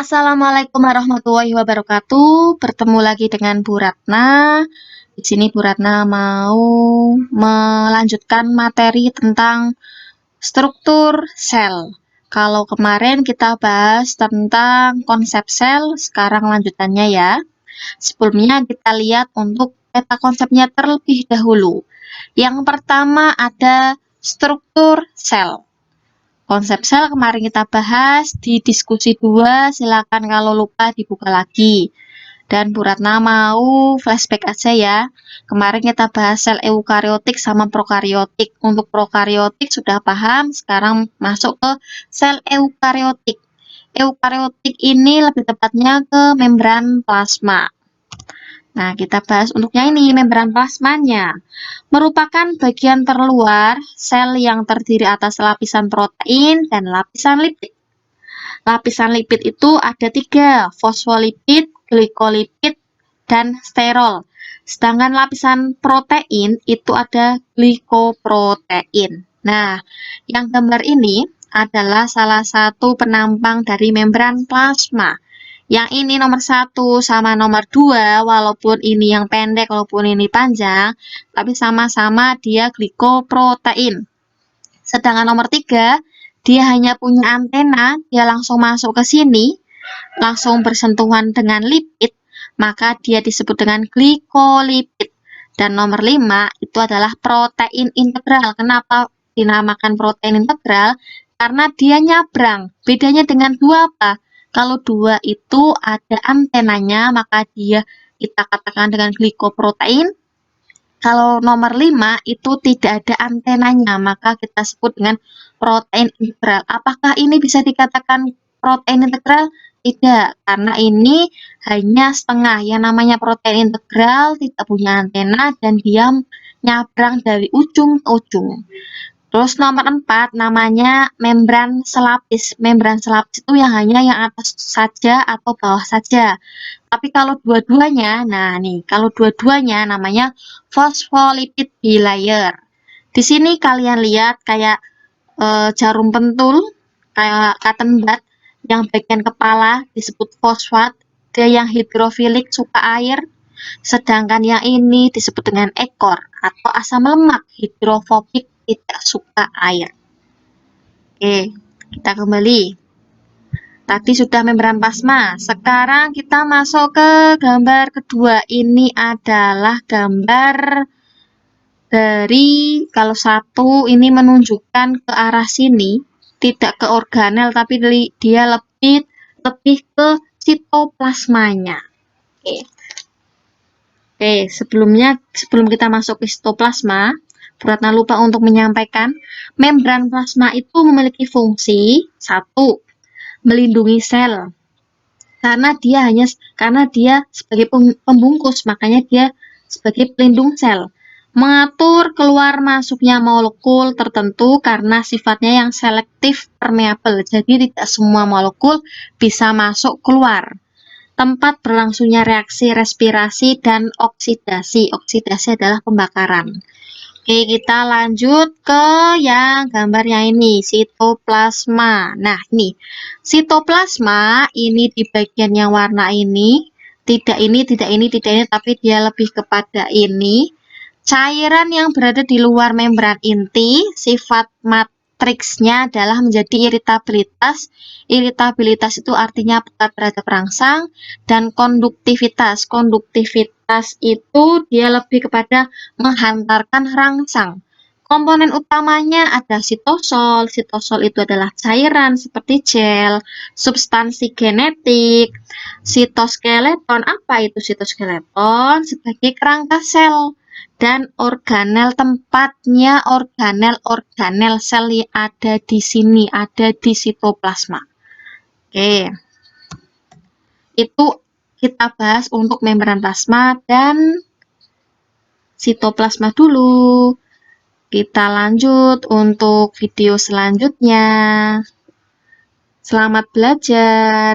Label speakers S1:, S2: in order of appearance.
S1: Assalamualaikum warahmatullahi wabarakatuh. Bertemu lagi dengan Bu Ratna. Di sini Bu Ratna mau melanjutkan materi tentang struktur sel. Kalau kemarin kita bahas tentang konsep sel, sekarang lanjutannya ya. Sebelumnya kita lihat untuk peta konsepnya terlebih dahulu. Yang pertama ada struktur sel. Konsep sel kemarin kita bahas di diskusi 2, silakan kalau lupa dibuka lagi. Dan Bu Ratna mau flashback aja ya. Kemarin kita bahas sel eukariotik sama prokariotik. Untuk prokariotik sudah paham, sekarang masuk ke sel eukariotik. Eukariotik ini lebih tepatnya ke membran plasma. Nah, kita bahas untuk yang ini, membran plasmanya. Merupakan bagian terluar sel yang terdiri atas lapisan protein dan lapisan lipid. Lapisan lipid itu ada 3, fosfolipid, glikolipid, dan sterol. Sedangkan lapisan protein itu ada glikoprotein. Nah, yang gambar ini adalah salah satu penampang dari membran plasma. Yang ini nomor 1 sama nomor 2, walaupun ini yang pendek, walaupun ini panjang, tapi sama-sama dia glikoprotein. Sedangkan nomor 3, dia hanya punya antena, dia langsung masuk ke sini, langsung bersentuhan dengan lipid, maka dia disebut dengan glikolipid. Dan nomor 5 itu adalah protein integral. Kenapa dinamakan protein integral? Karena dia nyabrang. Bedanya dengan 2 apa? Kalau 2 itu ada antenanya, maka dia kita katakan dengan glikoprotein. Kalau nomor 5 itu tidak ada antenanya, maka kita sebut dengan protein integral. Apakah ini bisa dikatakan protein integral? Tidak, karena ini hanya setengah. Yang namanya protein integral tidak punya antena dan dia nyabrang dari ujung ke ujung. Terus nomor 4 namanya membran selapis. Membran selapis itu yang hanya yang atas saja atau bawah saja. Tapi kalau dua-duanya, nah nih, kalau dua-duanya namanya phospholipid bilayer. Di sini kalian lihat kayak jarum pentul, kayak cotton bud, yang bagian kepala disebut fosfat, dia yang hidrofilik suka air, sedangkan yang ini disebut dengan ekor atau asam lemak, hidrofobik tidak suka air. Oke, kita kembali. Tadi sudah membran plasma. Sekarang kita masuk ke gambar kedua. Ini adalah gambar dari, kalau satu ini menunjukkan ke arah sini, tidak ke organel, tapi dia lebih ke sitoplasmanya. Oke, sebelum kita masuk ke sitoplasma, Bu Ratna lupa untuk menyampaikan, membran plasma itu memiliki fungsi 1, melindungi sel. Karena dia sebagai pembungkus, makanya dia sebagai pelindung sel. Mengatur keluar masuknya molekul tertentu karena sifatnya yang selektif permeabel. Jadi tidak semua molekul bisa masuk keluar. Tempat berlangsungnya reaksi respirasi dan oksidasi. Oksidasi adalah pembakaran. Oke, kita lanjut ke yang gambarnya ini, sitoplasma. Nah, ini sitoplasma ini di bagian yang warna ini, tidak ini, tapi dia lebih kepada ini. Cairan yang berada di luar membran inti, sifat matriksnya adalah menjadi iritabilitas. Iritabilitas itu artinya pekat terhadap rangsang, dan konduktivitas. Konduktivitas itu dia lebih kepada menghantarkan rangsang. Komponen utamanya ada sitosol. Sitosol itu adalah cairan seperti gel, substansi genetik, sitoskeleton. Apa itu sitoskeleton? Sebagai kerangka sel. Dan organel, tempatnya organel sel yang ada di sini, ada di sitoplasma. Oke. Itu kita bahas untuk membran plasma dan sitoplasma dulu. Kita lanjut untuk video selanjutnya. Selamat belajar.